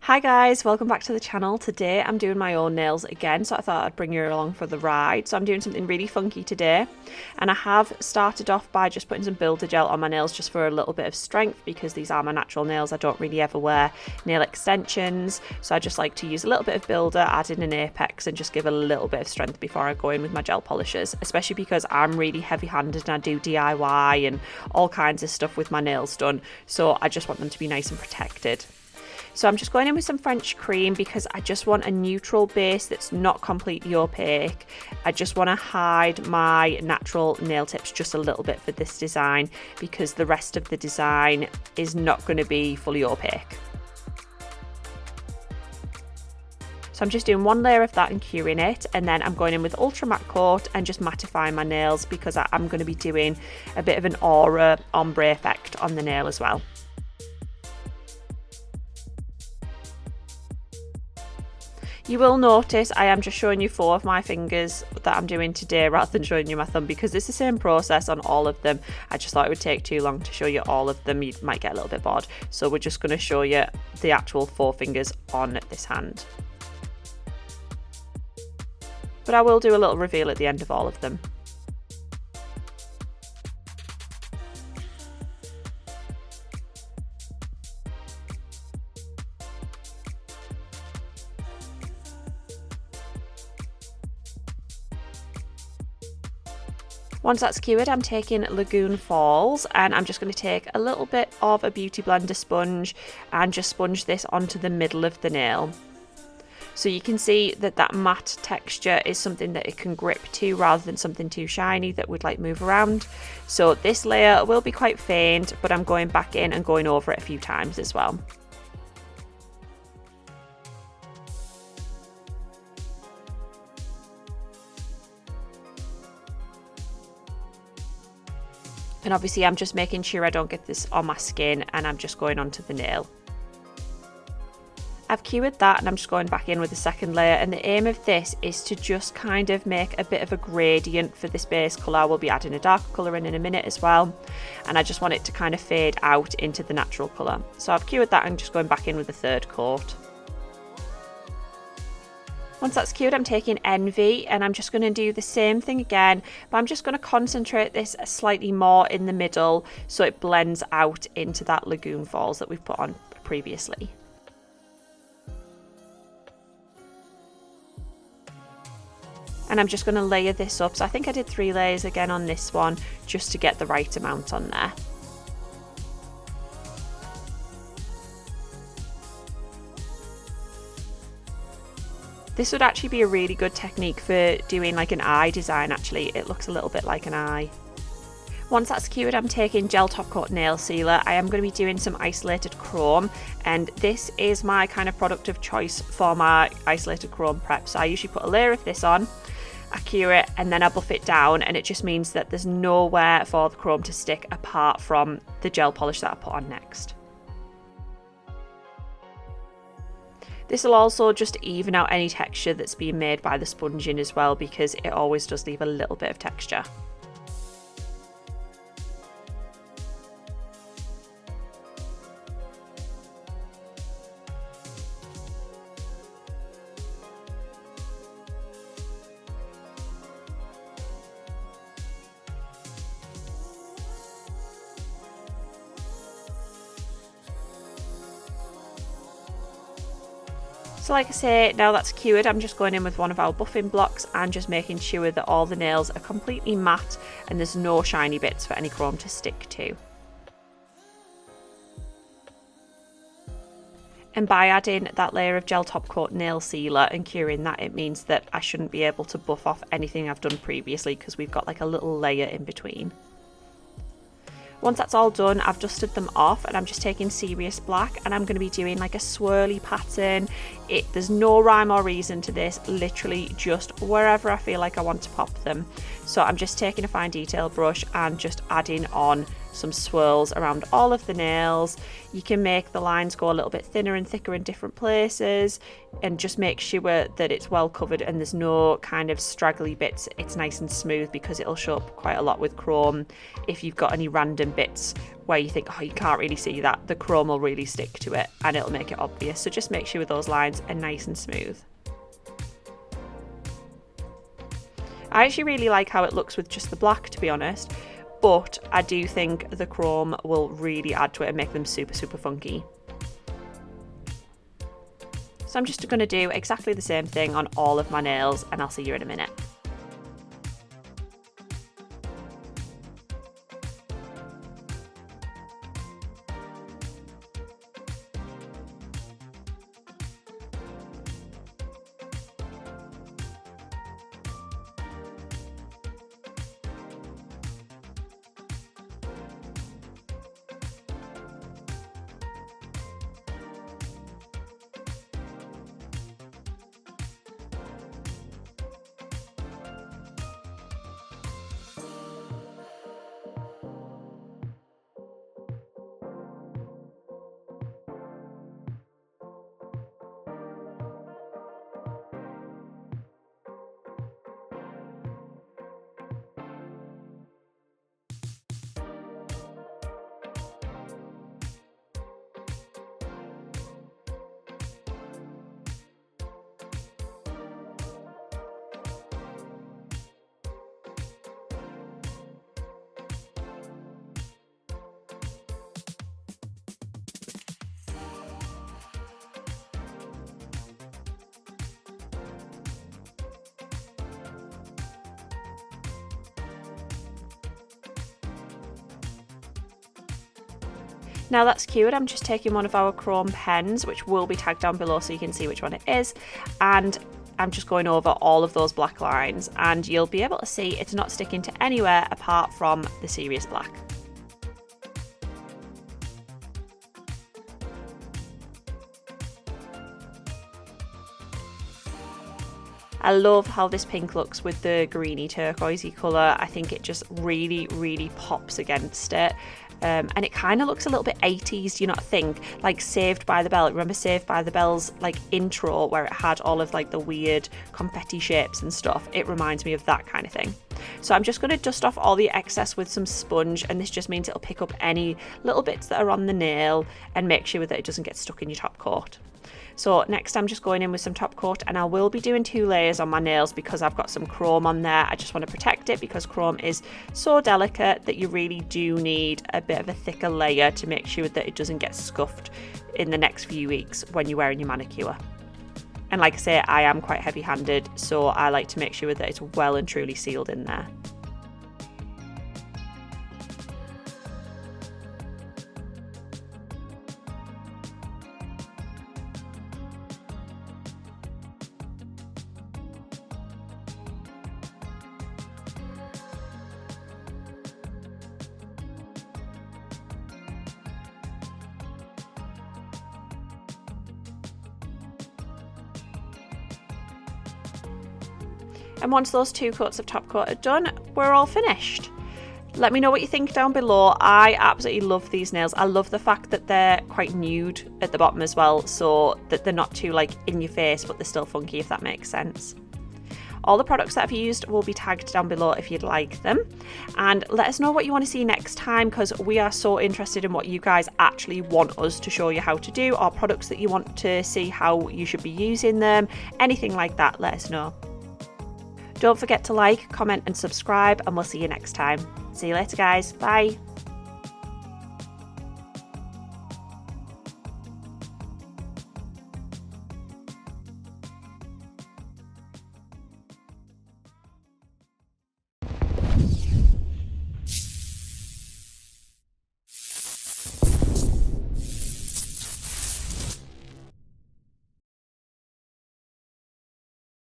Hi guys, welcome back to the channel. Today I'm doing my own nails again, so I thought I'd bring you along for the ride. So I'm doing something really funky today, and I have started off by just putting some builder gel on my nails just for a little bit of strength, because these are my natural nails. I don't really ever wear nail extensions, so I just like to use a little bit of builder, add in an apex and just give a little bit of strength before I go in with my gel polishers, especially because I'm really heavy handed and I do DIY and all kinds of stuff with my nails done, so I just want them to be nice and protected. So I'm just going in with some French cream because I just want a neutral base that's not completely opaque. I just want to hide my natural nail tips just a little bit for this design, because the rest of the design is not going to be fully opaque. So I'm just doing one layer of that and curing it, and then I'm going in with Ultra Matte Coat and just mattifying my nails, because I'm going to be doing a bit of an aura ombre effect on the nail as well. You will notice I am just showing you 4 of my fingers that I'm doing today rather than showing you my thumb, because it's the same process on all of them. I just thought it would take too long to show you all of them. You might get a little bit bored. So we're just going to show you the actual 4 fingers on this hand. But I will do a little reveal at the end of all of them. Once that's cured, I'm taking Lagoon Falls, and I'm just going to take a little bit of a beauty blender sponge and just sponge this onto the middle of the nail. So you can see that that matte texture is something that it can grip to, rather than something too shiny that would like move around. So this layer will be quite faint, but I'm going back in and going over it a few times as well. And obviously I'm just making sure I don't get this on my skin, and I'm just going onto the nail. I've cured that and I'm just going back in with the second layer, and the aim of this is to just kind of make a bit of a gradient for this base colour. We'll be adding a darker colour in a minute as well, and I just want it to kind of fade out into the natural colour. So I've cured that and just going back in with the third coat. Once that's cured, I'm taking Envy and I'm just going to do the same thing again, but I'm just going to concentrate this slightly more in the middle so it blends out into that Lagoon Falls that we've put on previously. And I'm just going to layer this up. So I think I did 3 layers again on this one, just to get the right amount on there. This would actually be a really good technique for doing like an eye design. Actually, it looks a little bit like an eye. Once that's cured, I'm taking Gel Top Coat Nail Sealer. I am going to be doing some isolated chrome, and this is my kind of product of choice for my isolated chrome prep. So I usually put a layer of this on, I cure it, and then I buff it down, and it just means that there's nowhere for the chrome to stick apart from the gel polish that I put on next. This will also just even out any texture that's being made by the sponging as well, because it always does leave a little bit of texture. So like I say, now that's cured, I'm just going in with one of our buffing blocks and just making sure that all the nails are completely matte and there's no shiny bits for any chrome to stick to. And by adding that layer of Gel Top Coat Nail Sealer and curing that, it means that I shouldn't be able to buff off anything I've done previously, because we've got like a little layer in between. Once that's all done, I've dusted them off, and I'm just taking Serious Black and I'm going to be doing like a swirly pattern. There's no rhyme or reason to this, literally just wherever I feel like I want to pop them. So I'm just taking a fine detail brush and just adding on some swirls around all of the nails. You can make the lines go a little bit thinner and thicker in different places, and just make sure that it's well covered and there's no kind of straggly bits. It's nice and smooth because it'll show up quite a lot with chrome. If you've got any random bits where you think, oh, you can't really see that, the chrome will really stick to it and it'll make it obvious. So just make sure those lines are nice and smooth. I actually really like how it looks with just the black, to be honest, but I do think the chrome will really add to it and make them super, super funky. So I'm just going to do exactly the same thing on all of my nails, and I'll see you in a minute. Now that's cured, I'm just taking one of our chrome pens, which will be tagged down below so you can see which one it is, and I'm just going over all of those black lines, and you'll be able to see it's not sticking to anywhere apart from the serious black. I love how this pink looks with the greeny turquoisey colour. I think it just really, really pops against it. And it kind of looks a little bit 80s, do you not think? Like Saved by the Bell. Remember Saved by the Bell's like intro where it had all of like the weird confetti shapes and stuff? It reminds me of that kind of thing. So I'm just going to dust off all the excess with some sponge, and this just means it'll pick up any little bits that are on the nail and make sure that it doesn't get stuck in your top coat. So next I'm just going in with some top coat, and I will be doing 2 layers on my nails because I've got some chrome on there. I just want to protect it because chrome is so delicate that you really do need a bit of a thicker layer to make sure that it doesn't get scuffed in the next few weeks when you're wearing your manicure. And like I say, I am quite heavy-handed, so I like to make sure that it's well and truly sealed in there. And once those 2 coats of top coat are done, we're all finished. Let me know what you think down below. I absolutely love these nails. I love the fact that they're quite nude at the bottom as well, so that they're not too like in your face, but they're still funky, if that makes sense. All the products that I've used will be tagged down below if you'd like them. And let us know what you want to see next time, because we are so interested in what you guys actually want us to show you how to do, or products that you want to see how you should be using them. Anything like that, let us know. Don't forget to like, comment and subscribe, and we'll see you next time. See you later guys, bye.